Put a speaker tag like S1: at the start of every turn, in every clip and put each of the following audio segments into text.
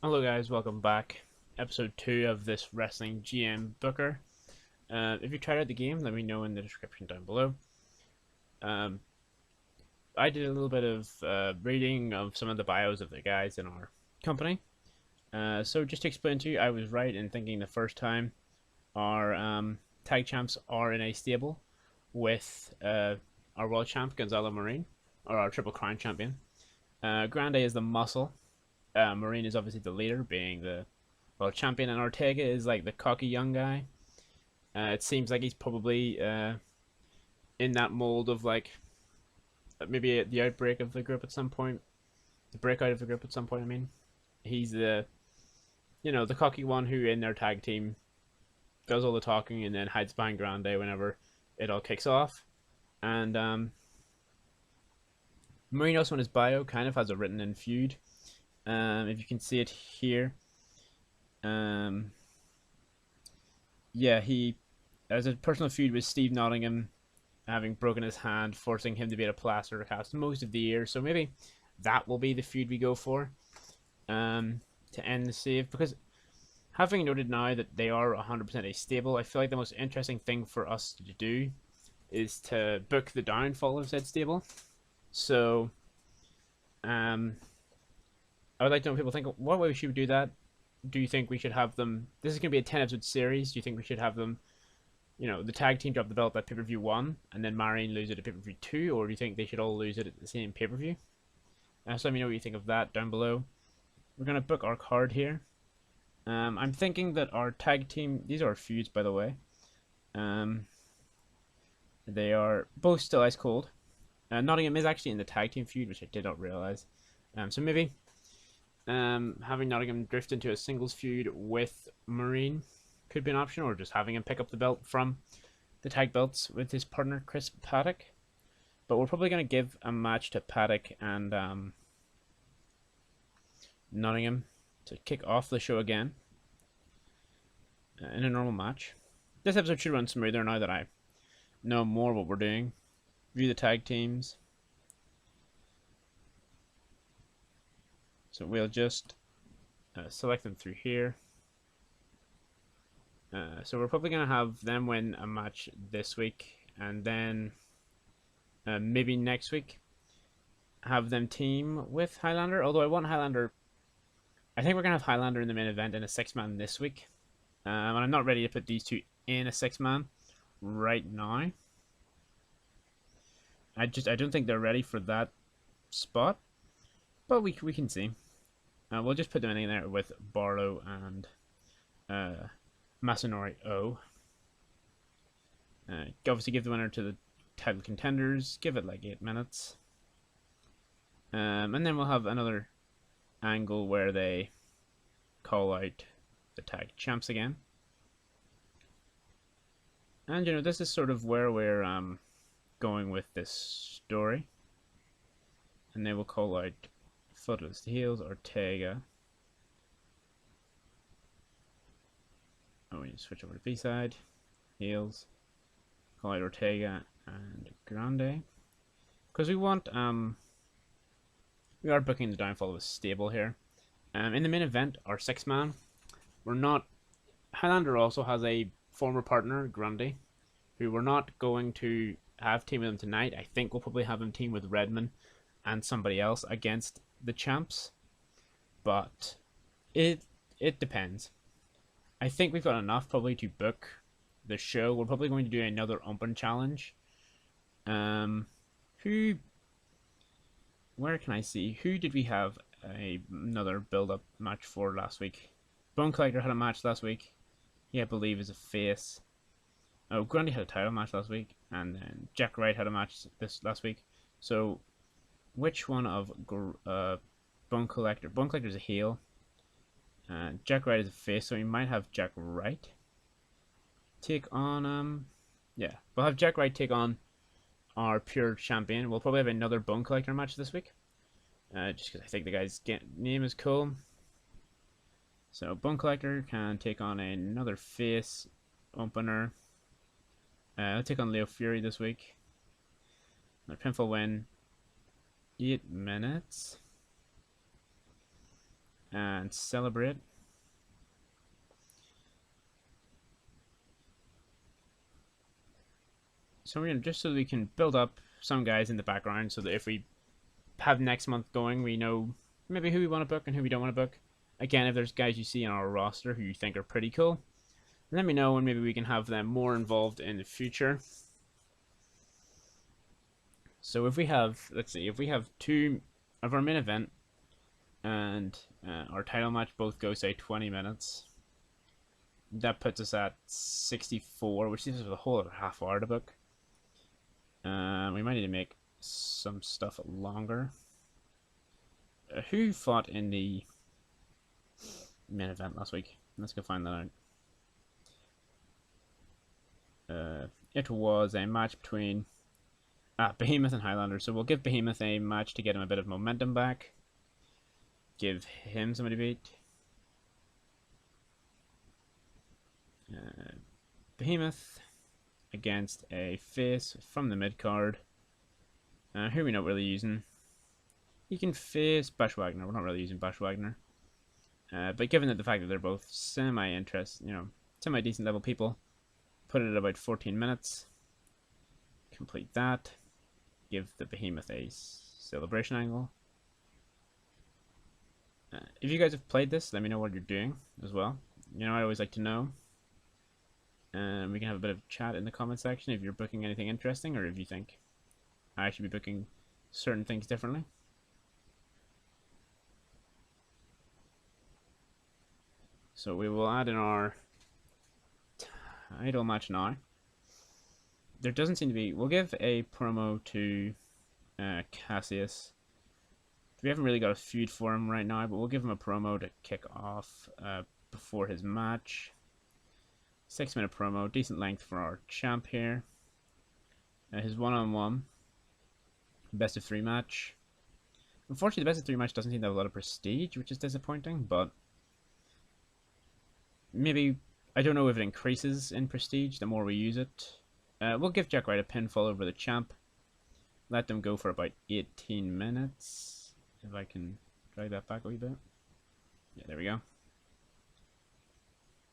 S1: Hello guys, welcome back. Episode 2 of this Wrestling GM Booker. If you tried out the game, let me know in the description down below. Um, I did a little bit of reading of some of the bios of the guys in our company. So just to explain to you, I was right in thinking the first time our tag champs are in a stable with our world champ, Gonzalo Marine, or our Triple Crown champion. Grande is the muscle. Marine is obviously the leader, being the world champion, and Ortega is like the cocky young guy. It seems like he's probably in that mold of like maybe the outbreak of the group at some point, the breakout of the group at some point. I mean, he's the cocky one who in their tag team does all the talking and then hides behind Grande whenever it all kicks off. And Marine also in his bio kind of has a written in feud. If you can see it here, um, yeah, he has a personal feud with Steve Nottingham, having broken his hand, forcing him to be at a plaster cast most of the year. So maybe that will be the feud we go for to end the save. Because having noted now that they are 100% a stable, I feel like the most interesting thing for us to do is to book the downfall of said stable. So um, I would like to know what people think. What way we should do that? Do you think we should have them? This is going to be a 10 episode series. Do you think we should have them, the tag team drop the belt at pay per view 1 and then Marion lose it at pay per view 2, or do you think they should all lose it at the same pay per view? So let me know what you think of that down below. We're going to book our card here. I'm thinking that our tag team, these are our feuds by the way. They are both still ice cold. Nottingham is actually in the tag team feud, which I did not realize. So maybe having Nottingham drift into a singles feud with Marine could be an option, or just having him pick up the belt from the tag belts with his partner Chris Paddock. But we're probably going to give a match to Paddock and Nottingham to kick off the show again in a normal match. This episode should run smoother now that I know more what we're doing. View the tag teams. So we'll just select them through here. So we're probably going to have them win a match this week, and then maybe next week have them team with Highlander. Although I want Highlander, I think we're going to have Highlander in the main event in a 6-man this week. And I'm not ready to put these two in a 6-man right now. I don't think they're ready for that spot, but we can see. We'll just put them in there with Barlow and Masanori O. Obviously give the winner to the title contenders. Give it like 8 minutes. And then we'll have another angle where they call out the tag champs again. And this is sort of where we're going with this story. And they will call out Feuds the heels, Ortega. Oh, we need to switch over to B-side. Heels. Call out Ortega and Grande. Because we want we are booking the downfall of a stable here. In the main event, our 6-man, we're not. Highlander also has a former partner, Grundy, who we're not going to have team with him tonight. I think we'll probably have him team with Redman and somebody else against the champs, but it depends. I think we've got enough probably to book the show. We're probably going to do another open challenge. Where can I see? Who did we have another build-up match for last week? Bone Collector had a match last week. He, I believe, is a face. Oh, Grundy had a title match last week, and then Jack Wright had a match this last week. So, which one of Bone Collector? Bone Collector is a heel. Jack Wright is a face, so we might have Jack Wright take on yeah, we'll have Jack Wright take on our pure champion. We'll probably have another Bone Collector match this week, just because I think the guy's name is cool. So Bone Collector can take on another face opener. I'll take on Leo Fury this week. Another pinfall win. 8 minutes. and celebrate. So we're gonna just so we can build up some guys in the background, so that if we have next month going, we know maybe who we want to book and who we don't want to book. Again, if there's guys you see on our roster who you think are pretty cool, let me know, and maybe we can have them more involved in the future. So if we have, let's see, if we have 2 of our main event and our title match both go, say, 20 minutes, that puts us at 64, which leaves us with a whole other half hour to book. We might need to make some stuff longer. Who fought in the main event last week? Let's go find that out. It was a match between Behemoth and Highlander. So we'll give Behemoth a match to get him a bit of momentum back. Give him somebody to beat. Behemoth against a face from the mid card. Who are we not really using? You can face Bushwagner. We're not really using Bushwagner. But given that the fact that they're both semi-decent level people, put it at about 14 minutes. Complete that. Give the Behemoth a celebration angle. If you guys have played this, let me know what you're doing as well. I always like to know. And we can have a bit of chat in the comment section if you're booking anything interesting, or if you think I should be booking certain things differently. So we will add in our title match now. There doesn't seem to be... We'll give a promo to Cassius. We haven't really got a feud for him right now, but we'll give him a promo to kick off before his match. 6-minute promo, decent length for our champ here. His one-on-one best of 3 match. Unfortunately, the best of 3 match doesn't seem to have a lot of prestige, which is disappointing, but maybe, I don't know if it increases in prestige the more we use it. We'll give Jack Wright a pinfall over the champ. Let them go for about 18 minutes. If I can drag that back a wee bit. Yeah, there we go.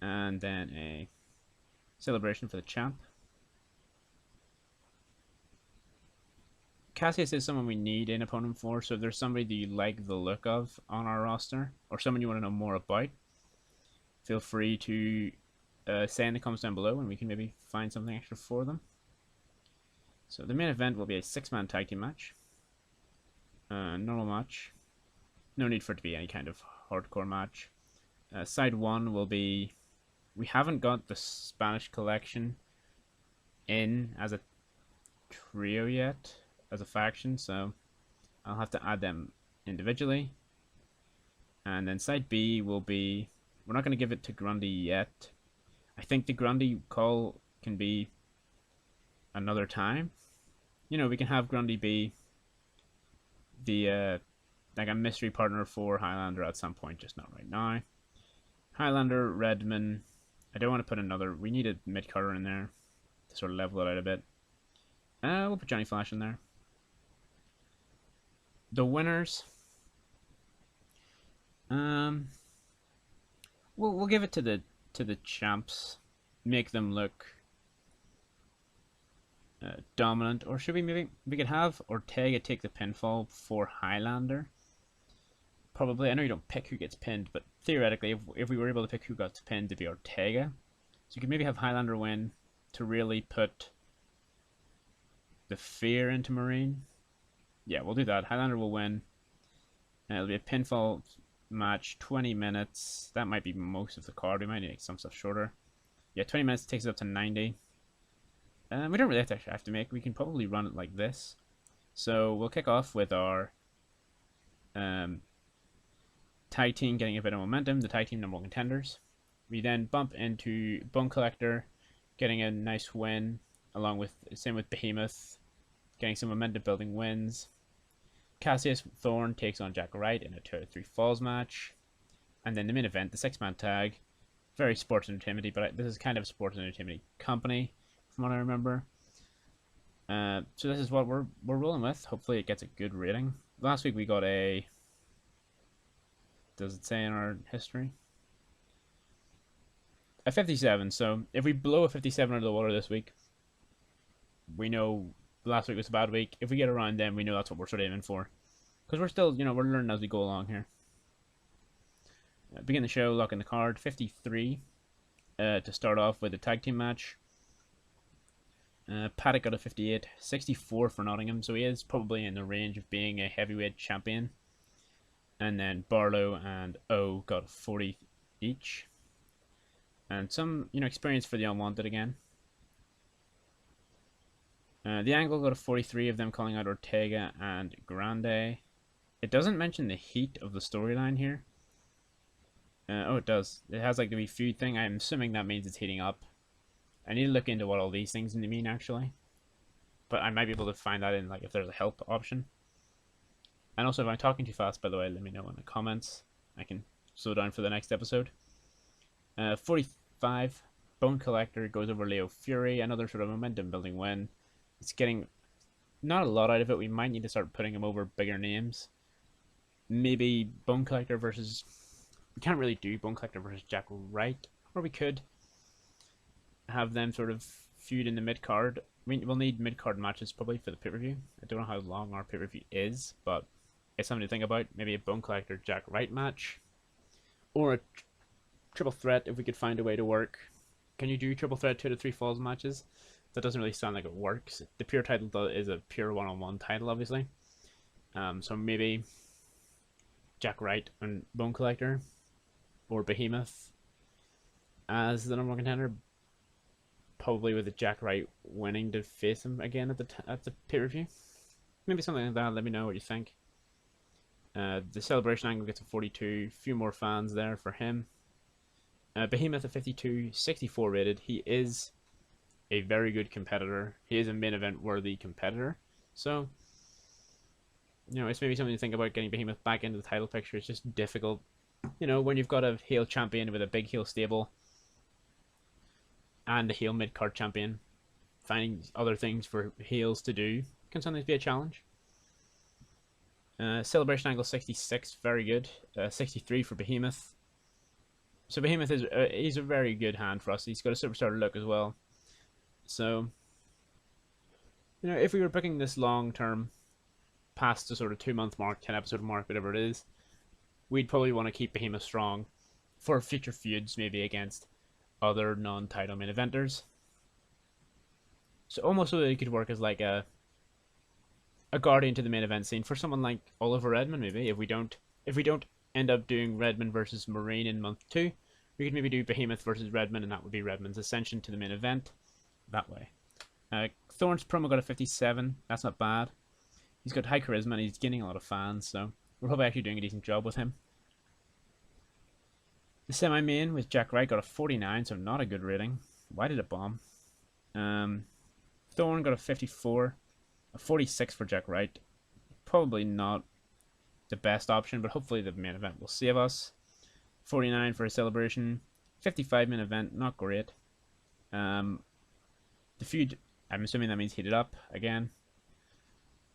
S1: And then a celebration for the champ. Cassius is someone we need an opponent for, so if there's somebody that you like the look of on our roster, or someone you want to know more about, feel free to say in the comments down below, and we can maybe find something extra for them. So the main event will be a 6-man tag team match. Normal match. No need for it to be any kind of hardcore match. Side 1 will be... We haven't got the Spanish collection in as a trio yet, as a faction, so I'll have to add them individually. And then side B will be... We're not going to give it to Grundy yet. I think the Grundy call can be another time. We can have Grundy be the like a mystery partner for Highlander at some point, just not right now. Highlander, Redman. I don't want to put another... We need a mid-carder in there to sort of level it out a bit. We'll put Johnny Flash in there. The winners... We'll give it to the champs. Make them look dominant. Or should we could have Ortega take the pinfall for Highlander. Probably. I know you don't pick who gets pinned, but theoretically, if we were able to pick who got pinned, it'd be Ortega. So you could maybe have Highlander win to really put the fear into Marine. Yeah, we'll do that. Highlander will win. It'll be a pinfall match, 20 minutes. That might be most of the card. We might need to make some stuff shorter. Yeah, 20 minutes takes it up to 90. We don't really have to make. We can probably run it like this. So we'll kick off with our tag team getting a bit of momentum. The tag team number 1 contenders. We then bump into Bone Collector, getting a nice win, along with same with Behemoth, getting some momentum building wins. Cassius Thorne takes on Jack Wright in a 2-3 falls match. And then the main event, the 6-man tag. Very sports entertainment, but this is kind of a sports entertainment company, from what I remember. So this is what we're rolling with. Hopefully it gets a good rating. Last week we got a does it say in our history? A 57. So if we blow a 57 out of the water this week, we know last week was a bad week. If we get around then, we know that's what we're sort of aiming for. Because we're still, we're learning as we go along here. Begin the show, lock in the card. 53 to start off with a tag team match. Paddock got a 58. 64 for Nottingham, so he is probably in the range of being a heavyweight champion. And then Barlow and O got 40 each. And some, experience for the Unwanted again. The Angle got a 43 of them calling out Ortega and Grande. It doesn't mention the heat of the storyline here. Oh, it does. It has like the feud thing. I'm assuming that means it's heating up. I need to look into what all these things mean actually. But I might be able to find that in like if there's a help option. And also if I'm talking too fast, by the way, let me know in the comments. I can slow down for the next episode. 45. Bone Collector goes over Leo Fury. Another sort of momentum building win. It's getting not a lot out of it. We might need to start putting him over bigger names. Maybe Bone Collector versus... We can't really do Bone Collector versus Jack Wright. Or we could have them sort of feud in the mid-card. We'll need mid-card matches probably for the pay-per-view. I don't know how long our pay-per-view is, but it's something to think about. Maybe a Bone Collector Jack Wright match. Or a triple threat if we could find a way to work. Can you do triple threat 2 to 3 falls matches? That doesn't really sound like it works. The pure title is a pure one-on-one title, obviously. So maybe Jack Wright and Bone Collector, or Behemoth as the number one contender. Probably with the Jack Wright winning to face him again at the pay-per-view. Maybe something like that. Let me know what you think. The Celebration Angle gets a 42. Few more fans there for him. Behemoth at 52, 64 rated. He is a very good competitor. He is a main event worthy competitor. So, it's maybe something to think about, getting Behemoth back into the title picture. It's just difficult. When you've got a heel champion with a big heel stable and a heel mid-card champion, finding other things for heels to do can sometimes be a challenge. Celebration Angle 66, very good. 63 for Behemoth. So Behemoth he's a very good hand for us. He's got a superstar look as well. So, if we were booking this long term, past the sort of 2-month mark, 10 episode mark, whatever it is, we'd probably want to keep Behemoth strong for future feuds, maybe against other non-title main eventers. So almost so that it could work as like a guardian to the main event scene for someone like Oliver Redmond, maybe. If we don't end up doing Redmond versus Marine in month 2, we could maybe do Behemoth versus Redmond, and that would be Redmond's ascension to the main event that way. Thorne's promo got a 57. That's not bad. He's got high charisma and he's gaining a lot of fans, so we're probably actually doing a decent job with him. The semi-main with Jack Wright got a 49, so not a good rating. Why did it bomb? Thorne got a 54. A 46 for Jack Wright. Probably not the best option, but hopefully the main event will save us. 49 for a Celebration. 55 main event, not great. The feud, I'm assuming that means heated up again.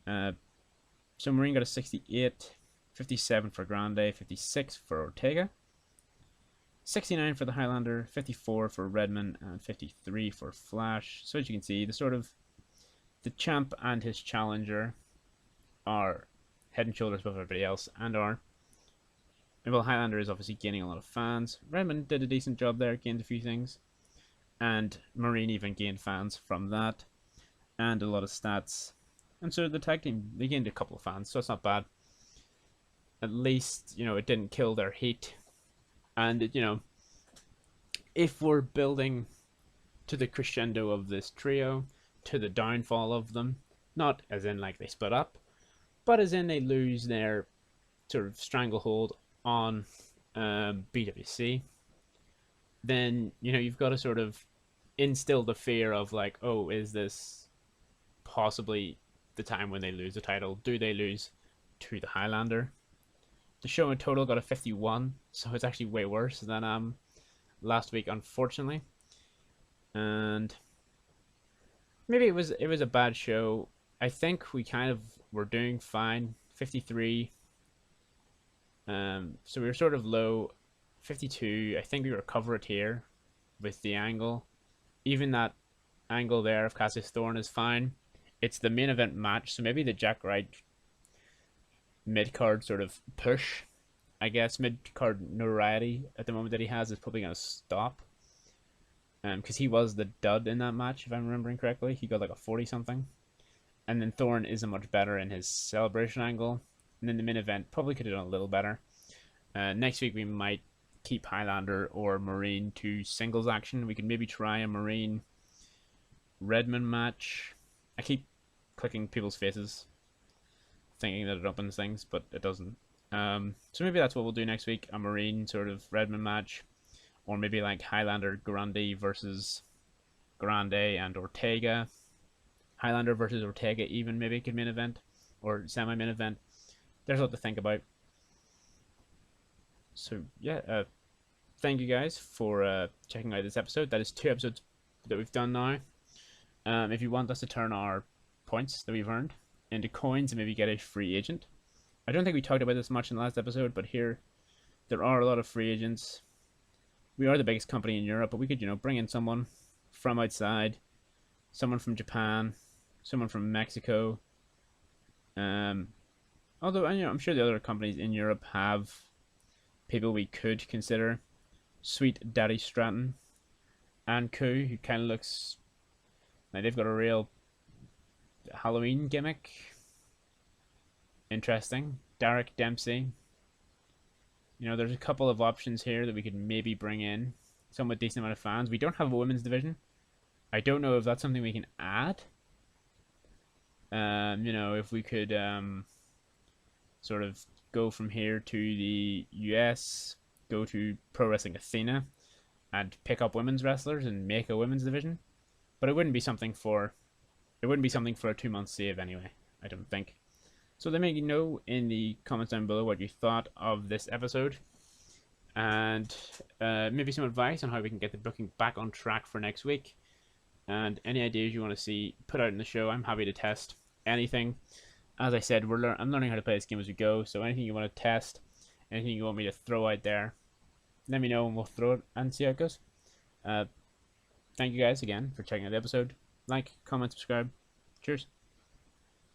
S1: So Marine got a 68. 57 for Grande. 56 for Ortega. 69 for the Highlander. 54 for Redmond. And 53 for Flash. So as you can see, the champ and his challenger are head and shoulders above everybody else, and Highlander is obviously gaining a lot of fans. Redmond did a decent job there, gained a few things, and Marine even gained fans from that, and a lot of stats. And so the tag team, they gained a couple of fans, so it's not bad. At least, it didn't kill their heat. And, if we're building to the crescendo of this trio, to the downfall of them, not as in like they split up, but as in they lose their sort of stranglehold on BWC, then you've got to sort of instill the fear of like, oh, is this possibly the time when they lose the title? Do they lose to the Highlander? The show in total got a 51, so it's actually way worse than last week, unfortunately. And maybe it was a bad show. I think we kind of were doing fine. 53 So we were sort of low 52. I think we recover it here with the angle. Even that angle there of Cassius Thorne is fine. It's the main event match, so maybe the Jack Wright mid card sort of push, I guess, mid card notoriety at the moment that he has is probably going to stop. Because he was the dud in that match, if I'm remembering correctly. He got like a 40 something. And then Thorne isn't much better in his celebration angle. And then the main event probably could have done a little better. Next week we might keep Highlander or Marine to singles action. We could maybe try a Marine Redmond match. I keep clicking people's faces, thinking that it opens things, but it doesn't. So maybe that's what we'll do next week, a Marine sort of Redmond match. Or maybe like Highlander Grande versus Grande and Ortega. Highlander versus Ortega even maybe could main event or semi-main event. There's a lot to think about. So yeah, thank you guys for checking out this episode. That is 2 episodes that we've done now. If you want us to turn our points that we've earned into coins and maybe get a free agent. I don't think we talked about this much in the last episode, but here there are a lot of free agents. We are the biggest company in Europe, but we could, bring in someone from outside, someone from Japan, someone from Mexico. Although, I'm sure the other companies in Europe have people we could consider. Sweet Daddy Stratton and Koo, who kind of looks like they've got a real Halloween gimmick. Interesting. Derek Dempsey. There's a couple of options here that we could maybe bring in. Some with decent amount of fans. We don't have a women's division. I don't know if that's something we can add. If we could sort of go from here to the US, go to Pro Wrestling Athena, and pick up women's wrestlers and make a women's division. But it wouldn't be something for a 2-month save anyway, I don't think. So let me know in the comments down below what you thought of this episode. And maybe some advice on how we can get the booking back on track for next week. And any ideas you want to see put out in the show, I'm happy to test anything. As I said, I'm learning how to play this game as we go. So anything you want to test, anything you want me to throw out there, let me know and we'll throw it and see how it goes. Thank you guys again for checking out the episode. Like, comment, subscribe. Cheers.